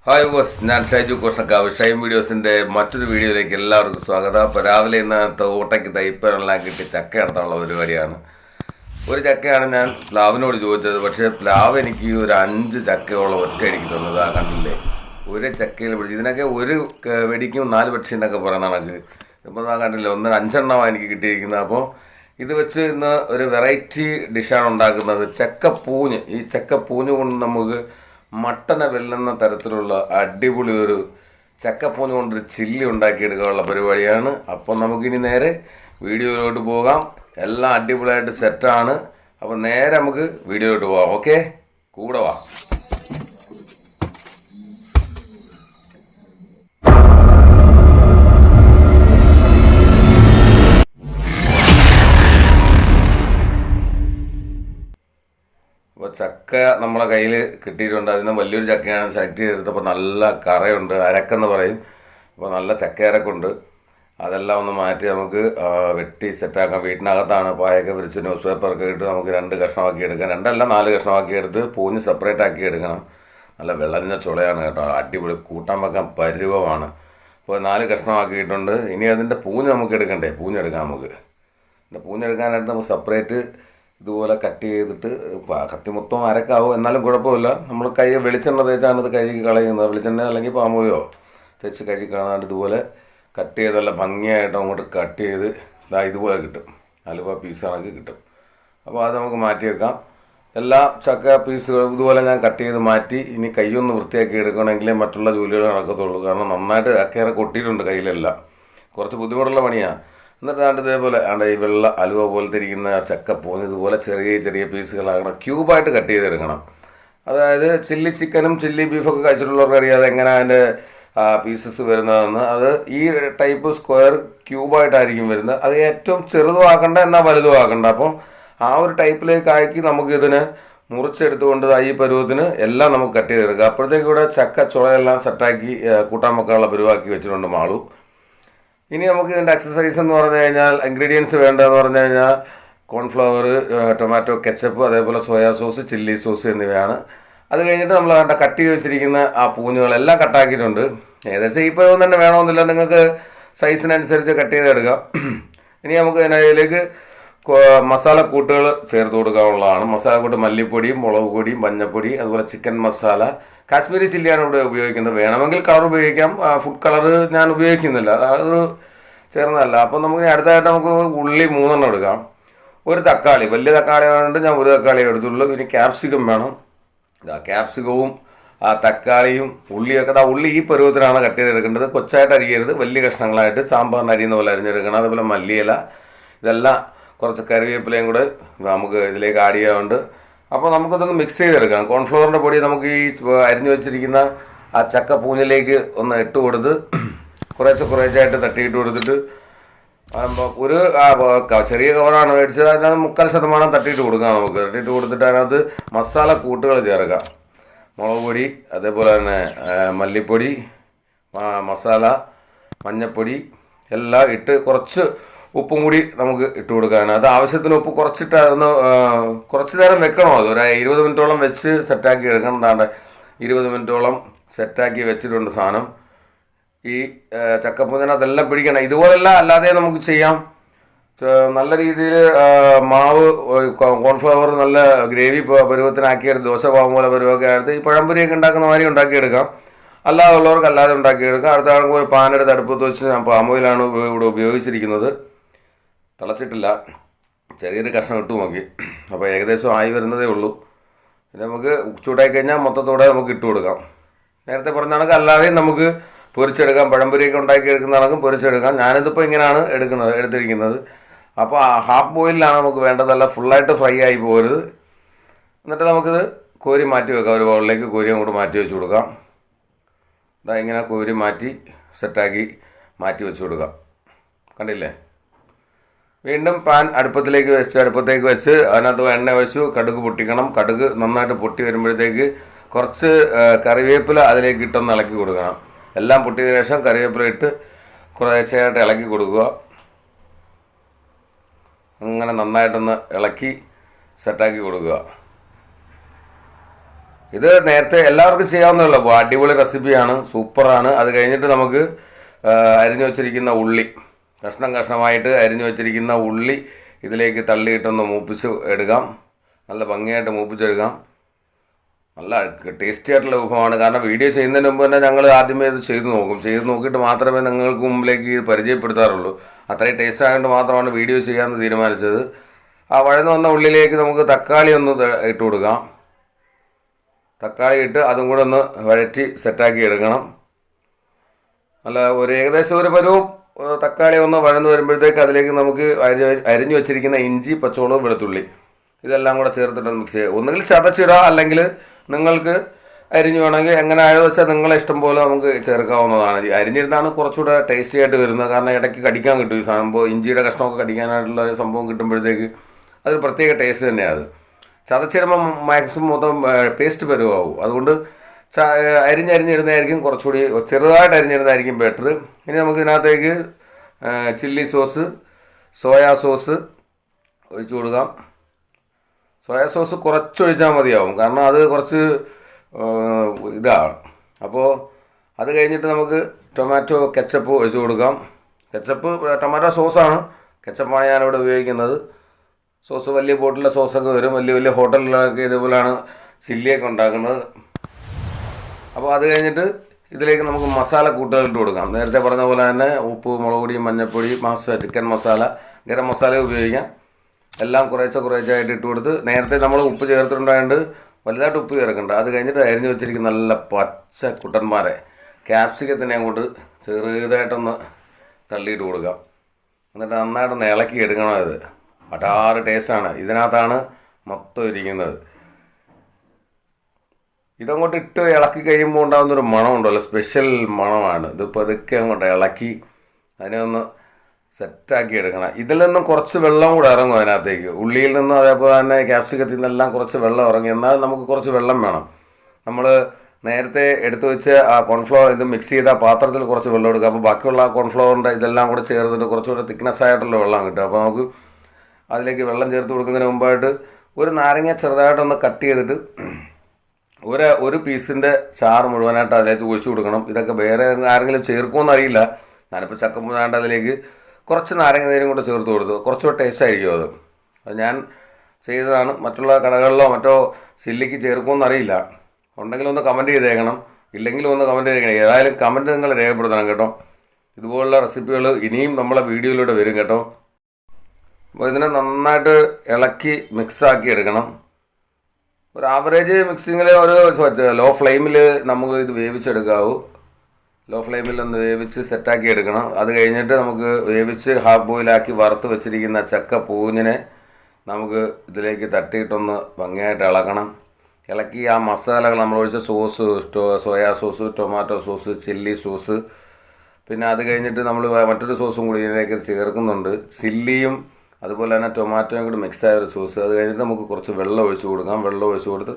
Hi boss, ഞാൻ ഷൈജു കോഷക്കാവ്. ഷൈം വീഡിയോസിൻ്റെ മറ്റൊരു വീഡിയോയിലേക്ക് എല്ലാവർക്കും സ്വാഗതം. അപ്പോൾ രാവിലെ ഇന്നത്തെ ഓട്ടയ്ക്ക് തൈപ്പനെല്ലാം കിട്ടി ചക്ക എടുത്താനുള്ള പരിപാടിയാണ്. ഒരു ചക്കയാണ് ഞാൻ പ്ലാവിനോട് ചോദിച്ചത്, പക്ഷേ പ്ലാവ് എനിക്ക് ഒരു 5 ചക്കയോളം ഒറ്റയടിക്ക് തന്നത്. ആ കണ്ടില്ലേ, ഒരു ചക്കയിൽ പിടിച്ച്. ഇതിനൊക്കെ ഒരു വെടിക്കും 4 പക്ഷി എന്നൊക്കെ പറയുന്ന കണക്ക്. ഇപ്പോൾ ആ കണ്ടില്ലേ, 5 എനിക്ക് കിട്ടിയിരിക്കുന്നത്. അപ്പോൾ ഇത് വെച്ച് ഇന്ന് ഒരു വെറൈറ്റി ഡിഷാണ് ഉണ്ടാക്കുന്നത്. ചക്കപ്പൂഞ്ഞ്. ഈ ചക്കപ്പൂഞ്ഞ് കൊണ്ട് നമുക്ക് മട്ടനെ വെല്ലുന്ന തരത്തിലുള്ള അടിപൊളി ഒരു ചക്കപ്പൂഞ്ഞ് കൊണ്ടൊരു ചില്ലി ഉണ്ടാക്കിയെടുക്കാനുള്ള പരിപാടിയാണ്. അപ്പം നമുക്കിനി നേരെ വീഡിയോയിലോട്ട് പോകാം. എല്ലാം അടിപൊളിയായിട്ട് സെറ്റാണ്. അപ്പം നേരെ നമുക്ക് വീഡിയോയിലോട്ട് പോകാം. ഓക്കെ, കൂടെ വാ. അപ്പോൾ ചക്ക നമ്മളെ കയ്യിൽ കിട്ടിയിട്ടുണ്ട്. അതിന് വലിയൊരു ചക്കയാണ് സെലക്ട് ചെയ്തെടുത്തപ്പോൾ നല്ല കറയുണ്ട്, അരക്കെന്ന് പറയും. അപ്പോൾ നല്ല ചക്കയരക്കുണ്ട്. അതെല്ലാം ഒന്ന് മാറ്റി നമുക്ക് വെട്ടി സെറ്റാക്കാം. വീട്ടിനകത്താണ് പായൊക്കെ വിരിച്ച് ന്യൂസ് പേപ്പറൊക്കെ ഇട്ട് നമുക്ക് 2 കഷ്ണമാക്കി എടുക്കാം. 2 4 കഷ്ണമാക്കി എടുത്ത് പൂഞ്ഞ് സെപ്പറേറ്റ് ആക്കി എടുക്കണം. നല്ല വിളഞ്ഞ ചുളയാണ് കേട്ടോ, അടിപൊളി കൂട്ടാൻ വെക്കാൻ പരുവമാണ്. അപ്പോൾ 4 കഷ്ണമാക്കിയിട്ടുണ്ട്. ഇനി അതിൻ്റെ പൂഞ്ഞ് നമുക്ക് എടുക്കണ്ടേ, പൂഞ്ഞെടുക്കാം നമുക്ക്. പൂഞ്ഞെടുക്കാനായിട്ട് നമുക്ക് സെപ്പറേറ്റ് ഇതുപോലെ കട്ട് ചെയ്തിട്ട്, കത്തി മൊത്തം അരക്കാവും, എന്നാലും കുഴപ്പമില്ല. നമ്മൾ കൈ വെളിച്ചെണ്ണ തേച്ചാണ് ഇത് കഴുകി കളയുന്നത്. വെളിച്ചെണ്ണ അല്ലെങ്കിൽ പാമ്പോയോ തേച്ച് കഴുകി കളയാണ്ട് ഇതുപോലെ കട്ട് ചെയ്തല്ല ഭംഗിയായിട്ട് അങ്ങോട്ട് കട്ട് ചെയ്ത് ഇതുപോലെ കിട്ടും. അലുവ പീസ് കണക്ക് കിട്ടും. അപ്പോൾ അത് നമുക്ക് മാറ്റി വെക്കാം. എല്ലാ ചക്ക പീസുകളും ഇതുപോലെ ഞാൻ കട്ട് ചെയ്ത് മാറ്റി. ഇനി കൈയൊന്ന് വൃത്തിയാക്കി എടുക്കണമെങ്കിലേ മറ്റുള്ള ജോലികൾ നടക്കത്തുള്ളൂ. കാരണം നന്നായിട്ട് ചക്കയേറെ കൊട്ടിയിട്ടുണ്ട് കയ്യിലെല്ലാം. കുറച്ച് ബുദ്ധിമുട്ടുള്ള പണിയാണ്. എന്നിട്ട് ഇതേപോലെ ഈ വെള്ള അലുവ പോലത്തെ ഇരിക്കുന്ന ചക്കപ്പൂഞ്ഞ് ഇതുപോലെ ചെറിയ ചെറിയ പീസുകളാകണം, ക്യൂബായിട്ട് കട്ട് ചെയ്തെടുക്കണം. അതായത് ചില്ലി ചിക്കനും ചില്ലി ബീഫൊക്കെ കഴിച്ചിട്ടുള്ളവർക്ക് അറിയാതെ എങ്ങനെ അതിൻ്റെ പീസസ് വരുന്നതെന്ന്. അത് ഈ ടൈപ്പ് സ്ക്വയർ ക്യൂബായിട്ടായിരിക്കും വരുന്നത്. അത് ഏറ്റവും ചെറുതും ആക്കണ്ട, എന്നാൽ വലുതും ആക്കണ്ട. അപ്പോൾ ആ ഒരു ടൈപ്പിലേക്ക് ആക്കി നമുക്കിതിന് മുറിച്ചെടുത്തുകൊണ്ട് ഈ പരുവത്തിന് എല്ലാം നമുക്ക് കട്ട് ചെയ്തെടുക്കാം. അപ്പോഴത്തേക്കും ഇവിടെ ചക്ക ചുളയെല്ലാം സെറ്റാക്കി കൂട്ടാൻ വെക്കാനുള്ള പരുവാക്കി വെച്ചിട്ടുണ്ട് മാളു. ഇനി നമുക്ക് ഇതിൻ്റെ എക്സസൈസ് എന്ന് പറഞ്ഞു കഴിഞ്ഞാൽ, ഇൻഗ്രീഡിയൻസ് വേണ്ടതെന്ന് പറഞ്ഞു കഴിഞ്ഞാൽ കോൺഫ്ലവർ, ടൊമാറ്റോ കെച്ചപ്പ്, അതേപോലെ സോയാ സോസ്, ചില്ലി സോസ് എന്നിവയാണ്. അത് കഴിഞ്ഞിട്ട് നമ്മൾ കട്ട് ചെയ്ത് വെച്ചിരിക്കുന്ന ആ പൂഞ്ഞുകളെല്ലാം കട്ടാക്കിയിട്ടുണ്ട്. ഏകദേശം ഈ പരുവം തന്നെ വേണമെന്നില്ല, നിങ്ങൾക്ക് സൈസിനനുസരിച്ച് കട്ട് ചെയ്തെടുക്കാം. ഇനി നമുക്ക് ഇതിലേക്ക് മസാല കൂട്ടുകൾ ചേർത്ത് കൊടുക്കാനുള്ളതാണ്. മസാലക്കൂട്ട് മല്ലിപ്പൊടിയും മുളക് പൊടിയും മഞ്ഞൾപ്പൊടി, അതുപോലെ ചിക്കൻ മസാല, കാശ്മീരി ചില്ലിയാണ് ഇവിടെ ഉപയോഗിക്കുന്നത്. വേണമെങ്കിൽ കളർ ഉപയോഗിക്കാം. ഫുഡ് കളർ ഞാൻ ഉപയോഗിക്കുന്നില്ല, അത് ചേർന്നതല്ല. അപ്പം നമുക്ക് അടുത്തായിട്ട് നമുക്ക് ഉള്ളി 3 എടുക്കാം. ഒരു തക്കാളി, വലിയ തക്കാളി ആയതുകൊണ്ട് ഞാൻ ഒരു തക്കാളി എടുത്തുള്ളൂ. ഇനി ക്യാപ്സിക്കം വേണം. ക്യാപ്സിക്കവും തക്കാളിയും ഉള്ളിയൊക്കെ, ഉള്ളി ഈ പരുവത്തിലാണ് കട്ട് ചെയ്തെടുക്കേണ്ടത്. കൊച്ചായിട്ട് അരിയരുത്, വലിയ കഷ്ണങ്ങളായിട്ട് സാമ്പാറിന് അരിയുന്ന പോലെ അരിഞ്ഞെടുക്കണം. അതുപോലെ മല്ലിയില, ഇതെല്ലാം കുറച്ച് കറിവേപ്പിലയും കൂടെ നമുക്ക് ഇതിലേക്ക് ആഡ് ചെയ്യാറുണ്ട്. അപ്പോൾ നമുക്കതൊന്ന് മിക്സ് ചെയ്തെടുക്കാം. കോൺഫ്ലവറിൻ്റെ പൊടി നമുക്ക് ഈ അരിഞ്ഞു വെച്ചിരിക്കുന്ന ആ ചക്ക പൂഞ്ഞിലേക്ക് ഒന്ന് ഇട്ട് കൊടുത്ത് കുറേശ്ശായിട്ട് തട്ടിയിട്ട് കൊടുത്തിട്ട്, ഒരു ചെറിയ കവറാണ് മേടിച്ചത്, അതിനകത്ത് 3/4% തട്ടിയിട്ട് കൊടുക്കാം. നമുക്ക് തട്ടിയിട്ട് കൊടുത്തിട്ട് അതിനകത്ത് മസാല കൂട്ടുകൾ ചേർക്കാം. മുളക് പൊടി, അതേപോലെ തന്നെ മല്ലിപ്പൊടി, മസാല, മഞ്ഞൾപ്പൊടി എല്ലാം ഇട്ട് കുറച്ച് ഉപ്പും കൂടി നമുക്ക് ഇട്ട് കൊടുക്കാൻ. അത് ആവശ്യത്തിന് ഉപ്പ് കുറച്ചിട്ട് കുറച്ച് നേരം വെക്കണം. അത് ഒരു 20 മിനിറ്റോളം വെച്ച് സെറ്റാക്കി എടുക്കണം. 20 മിനിറ്റോളം സെറ്റാക്കി വെച്ചിട്ടുണ്ട് സാധനം. ഈ ചക്കപ്പൂഞ്ഞിന് അതെല്ലാം പിടിക്കണം. ഇതുപോലെല്ലാം അല്ലാതെ നമുക്ക് ചെയ്യാം. നല്ല രീതിയിൽ മാവ് കോൺഫ്ലവർ നല്ല ഗ്രേവി പരുവത്തിനാക്കിയെടുത്ത് ദോശ പാവം പോലെ പരുവൊക്കെ ആയിട്ട് ഈ പഴംപൊരിയൊക്കെ ഉണ്ടാക്കുന്ന മാതിരി ഉണ്ടാക്കിയെടുക്കാം. അല്ലാതെ ഉള്ളവർക്ക് അല്ലാതെ ഉണ്ടാക്കിയെടുക്കാം. അടുത്ത ആൾക്ക് ഒരു പാനെടുത്ത് അടുപ്പത്ത് വെച്ച് ഞാൻ പാം ഓയിലാണ് ഇവിടെ ഉപയോഗിച്ചിരിക്കുന്നത്. തിളച്ചിട്ടില്ല, ചെറിയൊരു കഷ്ണം ഇട്ട് നോക്കി. അപ്പോൾ ഏകദേശം ആയി വരുന്നതേ ഉള്ളൂ. പിന്നെ നമുക്ക് ചൂടായി കഴിഞ്ഞാൽ മൊത്തത്തോടെ നമുക്ക് ഇട്ട് കൊടുക്കാം. നേരത്തെ പറഞ്ഞ കണക്ക് അല്ലാതെയും നമുക്ക് പൊരിച്ചെടുക്കാം. പഴംപൊരിയൊക്കെ ഉണ്ടാക്കി എടുക്കുന്ന കണക്കും പൊരിച്ചെടുക്കാം. ഞാനിതിപ്പോൾ ഇങ്ങനെയാണ് എടുത്തിരിക്കുന്നത്. അപ്പോൾ ഹാഫ് ബോയിലാണ് നമുക്ക് വേണ്ടതല്ല, ഫുള്ളായിട്ട് ഫ്രൈ ആയി പോകരുത്. എന്നിട്ട് നമുക്കിത് കോരി മാറ്റി വെക്കാം. ഒരു ബൗളിലേക്ക് കോരി അങ്ങോട്ട് മാറ്റി വെച്ച് കൊടുക്കാം. ഇങ്ങനെ കോരി മാറ്റി സെറ്റാക്കി മാറ്റി വെച്ച് കൊടുക്കാം. കണ്ടില്ലേ? വീണ്ടും പാൻ അടുപ്പത്തേക്ക് വെച്ച് അതിനകത്ത് എണ്ണ ഒഴിച്ചു. കടുക് പൊട്ടിക്കണം. കടുക് നന്നായിട്ട് പൊട്ടി വരുമ്പോഴത്തേക്ക് കുറച്ച് കറിവേപ്പില അതിലേക്ക് ഇട്ടൊന്ന് ഇളക്കി കൊടുക്കണം. എല്ലാം പൊട്ടിയതിനു ശേഷം കറിവേപ്പില ഇട്ട് കുറേശ്ശെയായിട്ട് ഇളക്കി കൊടുക്കുക. അങ്ങനെ നന്നായിട്ടൊന്ന് ഇളക്കി സെറ്റാക്കി കൊടുക്കുക. ഇത് നേരത്തെ എല്ലാവർക്കും ചെയ്യാവുന്നതല്ലോ. അടിപൊളി റെസിപ്പിയാണ്, സൂപ്പറാണ്. അത് കഴിഞ്ഞിട്ട് നമുക്ക് അരിഞ്ഞു വെച്ചിരിക്കുന്ന ഉള്ളി, കഷ്ണം കഷ്ണമായിട്ട് അരിഞ്ഞു വെച്ചിരിക്കുന്ന ഉള്ളി ഇതിലേക്ക് തള്ളിയിട്ടൊന്ന് മൂപ്പിച്ച് എടുക്കാം. നല്ല ഭംഗിയായിട്ട് മൂപ്പിച്ചെടുക്കാം. നല്ല ടേസ്റ്റി ആയിട്ടുള്ള വിഭവമാണ്. കാരണം വീഡിയോ ചെയ്യുന്നതിന് മുമ്പ് തന്നെ ഞങ്ങൾ ആദ്യമേ ഇത് ചെയ്ത് നോക്കിയിട്ട് മാത്രമേ നിങ്ങൾക്ക് മുമ്പിലേക്ക് ഇത് പരിചയപ്പെടുത്താറുള്ളൂ. അത്രയും ടേസ്റ്റ് ആയതുകൊണ്ട് മാത്രമാണ് വീഡിയോ ചെയ്യാമെന്ന് തീരുമാനിച്ചത്. ആ വഴന്ന് വന്ന ഉള്ളിലേക്ക് നമുക്ക് തക്കാളി ഒന്ന് ഇട്ട് കൊടുക്കാം. തക്കാളി ഇട്ട് അതും കൂടെ ഒന്ന് വഴറ്റി സെറ്റാക്കി എടുക്കണം. അല്ല ഏകദേശം ഒരു പരുവും തക്കാളി ഒന്ന് വഴന്ന് വരുമ്പോഴത്തേക്ക് അതിലേക്ക് നമുക്ക് അരിഞ്ഞു വെച്ചിരിക്കുന്ന ഇഞ്ചി, പച്ചമുളക്, വെളുത്തുള്ളി ഇതെല്ലാം കൂടെ ചേർത്തിട്ട് മിക്സ് ചെയ്യുക. ഒന്നുകിൽ ചതച്ചിടുക, അല്ലെങ്കിൽ നിങ്ങൾക്ക് അരിഞ്ഞു വേണമെങ്കിൽ എങ്ങനെ ആയത് വെച്ചാൽ നിങ്ങളെ ഇഷ്ടം പോലെ നമുക്ക് ചേർക്കാവുന്നതാണ്. അരിഞ്ഞിരുന്നാണ് കുറച്ചുകൂടെ ടേസ്റ്റി ആയിട്ട് വരുന്നത്. കാരണം ഇടയ്ക്ക് കടിക്കാൻ കിട്ടും ഈ സംഭവം. ഇഞ്ചിയുടെ കഷ്ണമൊക്കെ കടിക്കാനായിട്ടുള്ള സംഭവം കിട്ടുമ്പോഴത്തേക്ക് അതൊരു പ്രത്യേക ടേസ്റ്റ് തന്നെയാണ്. അത് ചതച്ചിടുമ്പോൾ മാക്സിമം മൊത്തം പേസ്റ്റ് പരുവാകും. അതുകൊണ്ട് അരിഞ്ഞിരുന്നതായിരിക്കും കുറച്ചുകൂടി, ചെറുതായിട്ട് അരിഞ്ഞിരുന്നതായിരിക്കും ബെറ്റർ. ഇനി നമുക്ക് ഇതിനകത്തേക്ക് ചില്ലി സോസ്, സോയാ സോസ് ഒഴിച്ചു കൊടുക്കാം. സോയാ സോസ് കുറച്ചൊഴിച്ചാൽ മതിയാവും, കാരണം അത് കുറച്ച് ഇതാണ്. അപ്പോൾ അത് കഴിഞ്ഞിട്ട് നമുക്ക് ടൊമാറ്റോ കെച്ചപ്പ് ഒഴിച്ചു കൊടുക്കാം. കെച്ചപ്പ് ടൊമാറ്റോ സോസാണ്, കെച്ചപ്പാണ് ഞാനിവിടെ ഉപയോഗിക്കുന്നത്. സോസ് വലിയ ബോട്ടിലെ സോസൊക്കെ വരും, വലിയ വലിയ ഹോട്ടലിലൊക്കെ ഇതുപോലെയാണ് ചില്ലിയൊക്കെ ഉണ്ടാക്കുന്നത്. അപ്പോൾ അത് കഴിഞ്ഞിട്ട് ഇതിലേക്ക് നമുക്ക് മസാല കൂട്ടുകൾ ഇട്ട് കൊടുക്കാം. നേരത്തെ പറഞ്ഞ പോലെ തന്നെ ഉപ്പ്, മുളക് പൊടി, മഞ്ഞൾപ്പൊടി, ചിക്കൻ മസാല, ഗരം മസാല ഉപയോഗിക്കാം. എല്ലാം കുറേശ്ശായിട്ട് ഇട്ട് കൊടുത്ത്, നേരത്തെ നമ്മൾ ഉപ്പ് ചേർത്തിട്ടുണ്ടായതുകൊണ്ട് വലുതായിട്ട് ഉപ്പ് ചേർക്കണ്ട. അത് കഴിഞ്ഞിട്ട് അരിഞ്ഞ് വെച്ചിരിക്കുന്ന നല്ല പച്ച കുട്ടന്മാരെ ക്യാപ്സിക്കത്തിനെ അങ്ങോട്ട് ചെറുതായിട്ടൊന്ന് തള്ളിയിട്ട് കൊടുക്കാം. എന്നിട്ട് നന്നായിട്ടൊന്ന് ഇളക്കി എടുക്കണം. ഇത് അടാറ് ടേസ്റ്റാണ്. ഇതിനകത്താണ് മൊത്തം ഇരിക്കുന്നത്. ഇതങ്ങോട്ട് ഇട്ട് ഇളക്കി കഴിയുമ്പോൾ ഉണ്ടാകുന്നൊരു മണമുണ്ടല്ലോ, സ്പെഷ്യൽ മണമാണ്. ഇത് പതുക്കെ അങ്ങോട്ട് ഇളക്കി അതിനെ ഒന്ന് സെറ്റാക്കി എടുക്കണം. ഇതിൽ നിന്നും കുറച്ച് വെള്ളം കൂടെ ഇറങ്ങും അതിനകത്തേക്ക്. ഉള്ളിയിൽ നിന്നും അതേപോലെ തന്നെ ക്യാപ്സിക്കത്തിൽ നിന്നെല്ലാം കുറച്ച് വെള്ളം ഇറങ്ങി. എന്നാൽ നമുക്ക് കുറച്ച് വെള്ളം വേണം. നമ്മൾ നേരത്തെ എടുത്തു വെച്ച് ആ കോൺഫ്ലവർ ഇത് മിക്സ് ചെയ്ത പാത്രത്തിൽ കുറച്ച് വെള്ളം എടുക്കുക. അപ്പോൾ ബാക്കിയുള്ള ആ കോൺഫ്ലവറിൻ്റെ ഇതെല്ലാം കൂടെ ചേർത്തിട്ട് കുറച്ചുകൂടെ തിക്നെസ് ആയിട്ടുള്ള വെള്ളം കിട്ടും. അപ്പോൾ നമുക്ക് അതിലേക്ക് വെള്ളം ചേർത്ത് കൊടുക്കുന്നതിന് മുമ്പായിട്ട് ഒരു നാരങ്ങ ചെറുതായിട്ടൊന്ന് കട്ട് ചെയ്തിട്ട് ഒരു പീസിൻ്റെ ചാറ് മുഴുവനായിട്ട് അതിലേക്ക് ഒഴിച്ചു കൊടുക്കണം. ഇതൊക്കെ വേറെ ആരെങ്കിലും ചേർക്കുമെന്ന് അറിയില്ല. ഞാനിപ്പോൾ ചക്കപ്പുഴാണ്ട് അതിലേക്ക് കുറച്ച് നാരങ്ങ നീരും കൂടെ ചേർത്ത് കൊടുത്തു. കുറച്ചുകൂടെ ടേസ്റ്റ് ആയിരിക്കും അത് ഞാൻ ചെയ്തതാണ്. മറ്റുള്ള കടകളിലോ മറ്റോ ചില്ലിക്ക് ചേർക്കുമെന്ന് അറിയില്ല. ഉണ്ടെങ്കിൽ ഒന്ന് കമൻറ്റ് ചെയ്തേക്കണം, ഇല്ലെങ്കിലും ഒന്ന് കമൻറ്റ് ചെയ്തേക്കണം. ഏതായാലും കമൻറ്റ് നിങ്ങൾ രേഖപ്പെടുത്തണം കേട്ടോ. ഇതുപോലുള്ള റെസിപ്പികൾ ഇനിയും നമ്മളെ വീഡിയോയിലൂടെ വരും കേട്ടോ. അപ്പോൾ ഇതിനെ നന്നായിട്ട് ഇളക്കി മിക്സാക്കി എടുക്കണം. ഒരു ആവറേജ് മിക്സിങ്ങിൽ ഒരു ലോ ഫ്ലെയിമിൽ നമുക്ക് ഇത് വേവിച്ചെടുക്കാവൂ. ലോ ഫ്ലെയിമിൽ ഒന്ന് വേവിച്ച് സെറ്റാക്കി എടുക്കണം. അത് കഴിഞ്ഞിട്ട് നമുക്ക് വേവിച്ച് ഹാഫ് ബോയിലാക്കി വറുത്ത് വെച്ചിരിക്കുന്ന ചക്ക പൂഞ്ഞിനെ നമുക്ക് ഇതിലേക്ക് തട്ടിയിട്ടൊന്ന് ഭംഗിയായിട്ട് ഇളക്കണം. ഇളക്കി ആ മസാലകൾ നമ്മൾ ഒഴിച്ച sauce, soya sauce, tomato sauce, chilli sauce, പിന്നെ അത് കഴിഞ്ഞിട്ട് നമ്മൾ മറ്റൊരു സോസും കൂടി ഇതിലേക്ക് ചേർക്കുന്നുണ്ട്. ചില്ലിയും അതുപോലെ തന്നെ ടൊമാറ്റോയും കൂടി മിക്സായ ഒരു സോസ്. അത് കഴിഞ്ഞിട്ട് നമുക്ക് കുറച്ച് വെള്ളം ഒഴിച്ച് കൊടുക്കാം. വെള്ളം ഒഴിച്ച് കൊടുത്ത്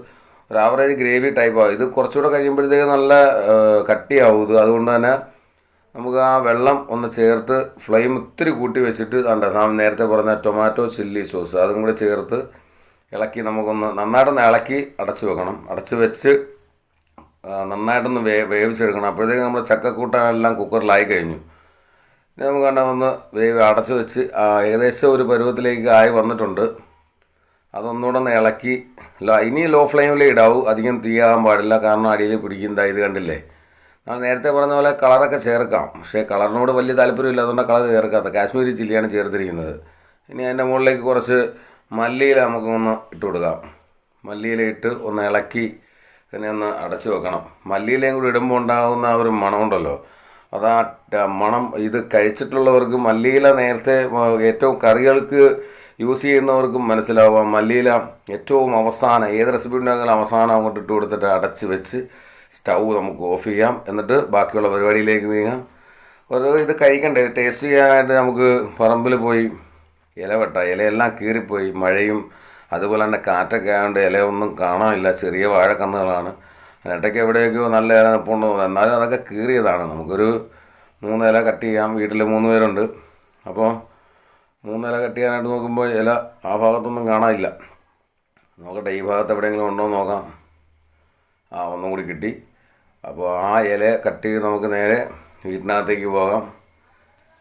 ഒരു ആവറേജ് ഗ്രേവി ടൈപ്പാകും. ഇത് കുറച്ചുകൂടെ കഴിയുമ്പോഴത്തേക്ക് നല്ല കട്ടിയാവും ഇത്. അതുകൊണ്ട് തന്നെ നമുക്ക് ആ വെള്ളം ഒന്ന് ചേർത്ത് ഫ്ലെയിം ഒത്തിരി കൂട്ടി വെച്ചിട്ട് നാം നേരത്തെ പറഞ്ഞ ടൊമാറ്റോ ചില്ലി സോസ് അതും കൂടി ചേർത്ത് ഇളക്കി നമുക്കൊന്ന് നന്നായിട്ടൊന്ന് ഇളക്കി അടച്ചു വെക്കണം. അടച്ചു വെച്ച് നന്നായിട്ടൊന്ന് വേവിച്ചെടുക്കണം. അപ്പോഴത്തേക്ക് നമ്മുടെ ചക്കക്കൂട്ടാനെല്ലാം കുക്കറിലായി കഴിഞ്ഞു. ഇനി നമുക്ക് ഒന്ന് അടച്ചു വെച്ച് ഏകദേശം ഒരു പരുവത്തിലേക്ക് ആയി വന്നിട്ടുണ്ട്. അതൊന്നുകൂടെ ഒന്ന് ഇളക്കി ഇനി ലോ ഫ്ലെയിമിൽ ഇടാവൂ. അധികം തീയാകാൻ പാടില്ല, കാരണം അടിയിൽ പിടിക്കുന്നതാ. ഇത് കണ്ടില്ലേ, നമ്മൾ നേരത്തെ പറഞ്ഞ പോലെ കളറൊക്കെ ചേർക്കാം, പക്ഷേ കളറിനോട് വലിയ താല്പര്യമില്ല, അതുകൊണ്ട് കളർ ചേർക്കാത്ത കാശ്മീരി ചില്ലിയാണ് ചേർത്തിരിക്കുന്നത്. ഇനി അതിൻ്റെ മുകളിലേക്ക് കുറച്ച് മല്ലിയില നമുക്കൊന്ന് ഇട്ട് കൊടുക്കാം. മല്ലിയില ഇട്ട് ഒന്ന് ഇളക്കി തന്നെ ഒന്ന് അടച്ചു വെക്കണം. മല്ലിയിലയും കൂടി ഇടുമ്പോൾ ഉണ്ടാകുന്ന ആ ഒരു മണമുണ്ടല്ലോ, അതാ മണം. ഇത് കഴിച്ചിട്ടുള്ളവർക്ക് മല്ലിയില നേരത്തെ ഏറ്റവും കറികൾക്ക് യൂസ് ചെയ്യുന്നവർക്കും മനസ്സിലാവാം. മല്ലിയില ഏറ്റവും അവസാനം ഏത് റെസിപ്പി ഉണ്ടാകുന്ന അവസാനം അങ്ങോട്ട് ഇട്ട് കൊടുത്തിട്ട് അടച്ച് വെച്ച് സ്റ്റൗ നമുക്ക് ഓഫ് ചെയ്യാം. എന്നിട്ട് ബാക്കിയുള്ള പരിപാടിയിലേക്ക് നീങ്ങാം. ഇത് കഴിക്കണ്ടേ, ടേസ്റ്റ് ചെയ്യാനായിട്ട് നമുക്ക് പറമ്പിൽ പോയി ഇല ഇലയെല്ലാം കീറിപ്പോയി. മഴയും അതുപോലെ തന്നെ കാറ്റൊക്കെ ആയതുകൊണ്ട് ഇലയൊന്നും കാണാനില്ല. ചെറിയ വാഴക്കന്നുകളാണ്. അതിനിടയ്ക്ക് എവിടെയൊക്കെയോ നല്ല ഇല നിൽപ്പുണ്ടോ, എന്നാലും അതൊക്കെ കീറിയതാണ്. നമുക്കൊരു 3 ഇല കട്ട് ചെയ്യാം. വീട്ടിൽ 3 പേരുണ്ട്. അപ്പോൾ 3 ഇല കട്ട് ചെയ്യാനായിട്ട് നോക്കുമ്പോൾ ഇല ആ ഭാഗത്തൊന്നും കാണാനില്ല. നോക്കട്ടെ, ഈ ഭാഗത്ത് എവിടെയെങ്കിലും ഉണ്ടോ എന്ന് നോക്കാം. ഒന്നും കൂടി കിട്ടി. അപ്പോൾ ആ ഇല കട്ട് ചെയ്ത് നമുക്ക് നേരെ വീട്ടിനകത്തേക്ക് പോകാം.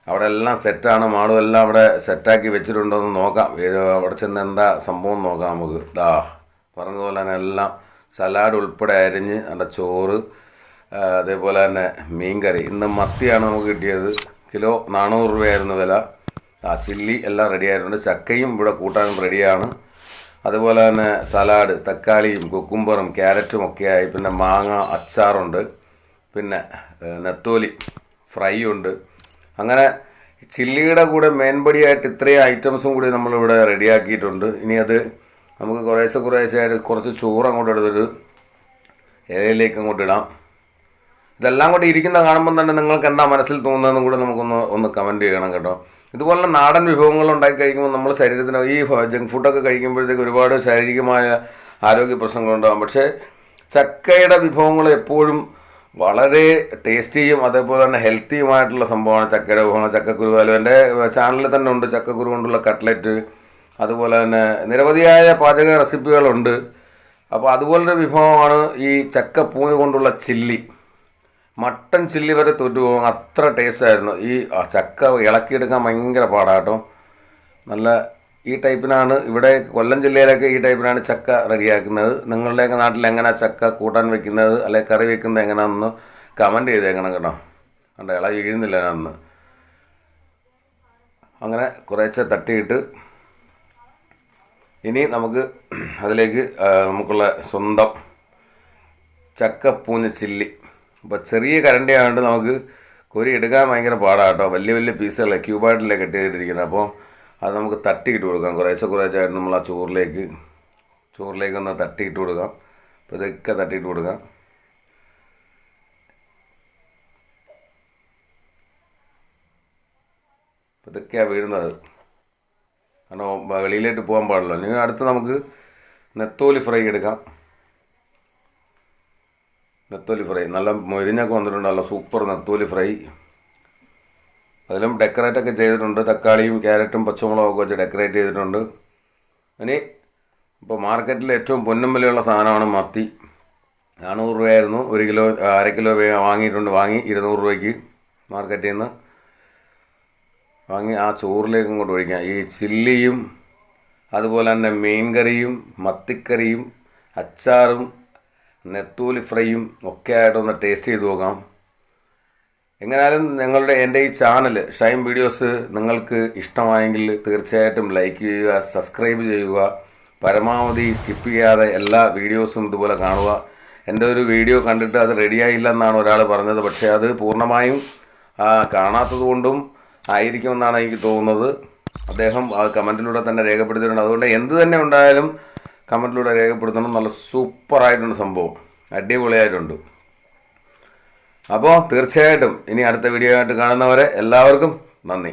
അവിടെ എല്ലാം സെറ്റാണ്, മാളും എല്ലാം അവിടെ സെറ്റാക്കി വെച്ചിട്ടുണ്ടോ എന്ന് നോക്കാം. അവിടെ ചെന്ന് എന്താ സംഭവം നോക്കാം നമുക്ക്. പറഞ്ഞതുപോലെ തന്നെ എല്ലാം സലാഡ് ഉൾപ്പെടെ അരിഞ്ഞ് അതിൻ്റെ ചോറ്, അതേപോലെ തന്നെ മീൻകറി. ഇന്ന് മത്തിയാണ് നമുക്ക് കിട്ടിയത്. കിലോ 400 രൂപയായിരുന്നു വില. ചില്ലി എല്ലാം റെഡി ആയിട്ടുണ്ട്. ചക്കയും ഇവിടെ കൂട്ടാനും റെഡിയാണ്. അതുപോലെ തന്നെ സലാഡ്, തക്കാളിയും കുക്കുംബറും ക്യാരറ്റും ഒക്കെയായി. പിന്നെ മാങ്ങ അച്ചാറുണ്ട്, പിന്നെ നെത്തോലി ഫ്രൈ ഉണ്ട്. അങ്ങനെ ചില്ലിയുടെ കൂടെ മേൻപടിയായിട്ട് ഇത്രയും ഐറ്റംസും കൂടി നമ്മളിവിടെ റെഡിയാക്കിയിട്ടുണ്ട്. ഇനി അത് നമുക്ക് കുറേശ്ശെയായിട്ട് കുറച്ച് ചോറ് അങ്ങോട്ട് എടുത്തിട്ട് ഇലയിലേക്ക് അങ്ങോട്ട് ഇടാം. ഇതെല്ലാം കൂടി ഇരിക്കുന്ന കാണുമ്പോൾ തന്നെ നിങ്ങൾക്ക് എന്താ മനസ്സിൽ തോന്നുന്നതെന്നും കൂടെ നമുക്കൊന്ന് കമൻറ്റ് ചെയ്യണം കേട്ടോ. ഇതുപോലുള്ള നാടൻ വിഭവങ്ങൾ ഉണ്ടാക്കി കഴിക്കുമ്പോൾ നമ്മൾ ശരീരത്തിന് ഈ ജങ്ക് ഫുഡൊക്കെ കഴിക്കുമ്പോഴത്തേക്ക് ഒരുപാട് ശാരീരികമായ ആരോഗ്യ പ്രശ്നങ്ങളുണ്ടാകും. പക്ഷേ ചക്കയുടെ വിഭവങ്ങൾ എപ്പോഴും വളരെ ടേസ്റ്റിയും അതേപോലെ തന്നെ ഹെൽത്തിയുമായിട്ടുള്ള സംഭവമാണ് ചക്കയുടെ വിഭവങ്ങൾ. ചക്കക്കുരു ആയാലും എൻ്റെ ചാനലിൽ തന്നെ ഉണ്ട് ചക്കക്കുരു കൊണ്ടുള്ള കട്ട്ലറ്റ്, അതുപോലെ തന്നെ നിരവധിയായ പാചക റെസിപ്പികളുണ്ട്. അപ്പോൾ അതുപോലൊരു വിഭവമാണ് ഈ ചക്കപ്പൂന് കൊണ്ടുള്ള ചില്ലി. മട്ടൻ ചില്ലി വരെ തോറ്റുപോകും, അത്ര ടേസ്റ്റായിരുന്നു. ഈ ചക്ക ഇളക്കിയെടുക്കാൻ ഭയങ്കര പാടാട്ടോ. നല്ല ഈ ടൈപ്പിനാണ് ഇവിടെ കൊല്ലം ജില്ലയിലൊക്കെ ഈ ടൈപ്പിനാണ് ചക്ക റെഡിയാക്കുന്നത്. നിങ്ങളുടെയൊക്കെ നാട്ടിൽ എങ്ങനെ ചക്ക കൂട്ടാൻ വെക്കുന്നത് അല്ലെങ്കിൽ കറി വെക്കുന്നത് എങ്ങനെയാണെന്ന് കമൻറ്റ് ചെയ്തേക്കണം കേട്ടോ. കണ്ട ഇള വീഴുന്നില്ല ഞാനന്ന്. അങ്ങനെ കുറേശ്ശെ തട്ടിയിട്ട് ഇനി നമുക്ക് അതിലേക്ക് നമുക്കുള്ള സ്വന്തം ചക്കപ്പൂഞ്ഞ് ചില്ലി. അപ്പോൾ ചെറിയ കരണ്ടിയായതുകൊണ്ട് നമുക്ക് കോരി എടുക്കാൻ ഭയങ്കര പാടാണ് കേട്ടോ. വലിയ വലിയ പീസുകളെ ക്യൂബായിട്ടല്ലേ കട്ട് ചെയ്തിട്ടിരിക്കുന്നത്. അപ്പോൾ അത് നമുക്ക് തട്ടിയിട്ട് കൊടുക്കാം. കുറേശ്ശായിട്ട് നമ്മൾ ആ ചോറിലേക്കൊന്ന് തട്ടിയിട്ട് കൊടുക്കാം. അപ്പോൾ ഇതൊക്കെ തട്ടിയിട്ട് കൊടുക്കാം. അപ്പോൾ ഇതൊക്കെയാണ് വീഴുന്നത്, കാരണം വെളിയിലേക്ക് പോകാൻ പാടില്ല. ഇനി അടുത്ത് നമുക്ക് നെത്തോലി ഫ്രൈ എടുക്കാം. നെത്തോലി ഫ്രൈ നല്ല മൊരിഞ്ഞൊക്കെ വന്നിട്ടുണ്ട്, നല്ല സൂപ്പർ നെത്തോലി ഫ്രൈ. അതിലും ഡെക്കറേറ്റൊക്കെ ചെയ്തിട്ടുണ്ട്. തക്കാളിയും ക്യാരറ്റും പച്ചമുളകൊക്കെ വെച്ച് ഡെക്കറേറ്റ് ചെയ്തിട്ടുണ്ട്. ഇനി ഇപ്പോൾ മാർക്കറ്റിൽ ഏറ്റവും പൊന്നും വിലയുള്ള സാധനമാണ് മത്തി. 400 രൂപയായിരുന്നു. 1 കിലോ, അര കിലോ വാങ്ങിയിട്ടുണ്ട്. വാങ്ങി 200 രൂപയ്ക്ക് മാർക്കറ്റിൽ നിന്ന് വാങ്ങി ആ ചോറിലേക്ക് ഇങ്ങോട്ട് ഒഴിക്കാം. ഈ ചില്ലിയും അതുപോലെ തന്നെ മീൻ കറിയും മത്തിക്കറിയും അച്ചാറും നെത്തോലി ഫ്രൈയും ഒക്കെ ആയിട്ടൊന്ന് ടേസ്റ്റ് ചെയ്ത് നോക്കാം. എങ്ങനെയാലും എൻ്റെ ഈ ചാനൽ ഷൈൻ വീഡിയോസ് നിങ്ങൾക്ക് ഇഷ്ടമായെങ്കിൽ തീർച്ചയായിട്ടും ലൈക്ക് ചെയ്യുക, സബ്സ്ക്രൈബ് ചെയ്യുക. പരമാവധി സ്കിപ്പ് ചെയ്യാതെ എല്ലാ വീഡിയോസും ഇതുപോലെ കാണുക. എൻ്റെ ഒരു വീഡിയോ കണ്ടിട്ട് അത് റെഡിയായില്ലെന്നാണ് ഒരാൾ പറഞ്ഞത്. പക്ഷേ അത് പൂർണ്ണമായും കാണാത്തത് കൊണ്ടും ആയിരിക്കുമെന്നാണ് എനിക്ക് തോന്നുന്നത്. അദ്ദേഹം ആ കമൻറ്റിലൂടെ തന്നെ രേഖപ്പെടുത്തിയിട്ടുണ്ട്. അതുകൊണ്ട് എന്ത് തന്നെ ഉണ്ടായാലും കമൻറ്റിലൂടെ രേഖപ്പെടുത്തണം. നല്ല സൂപ്പറായിട്ടുണ്ട് സംഭവം, അടിപൊളിയായിട്ടുണ്ട്. അപ്പോൾ തീർച്ചയായിട്ടും ഇനി അടുത്ത വീഡിയോ ആയിട്ട് കാണുന്നവരെ എല്ലാവർക്കും നന്ദി.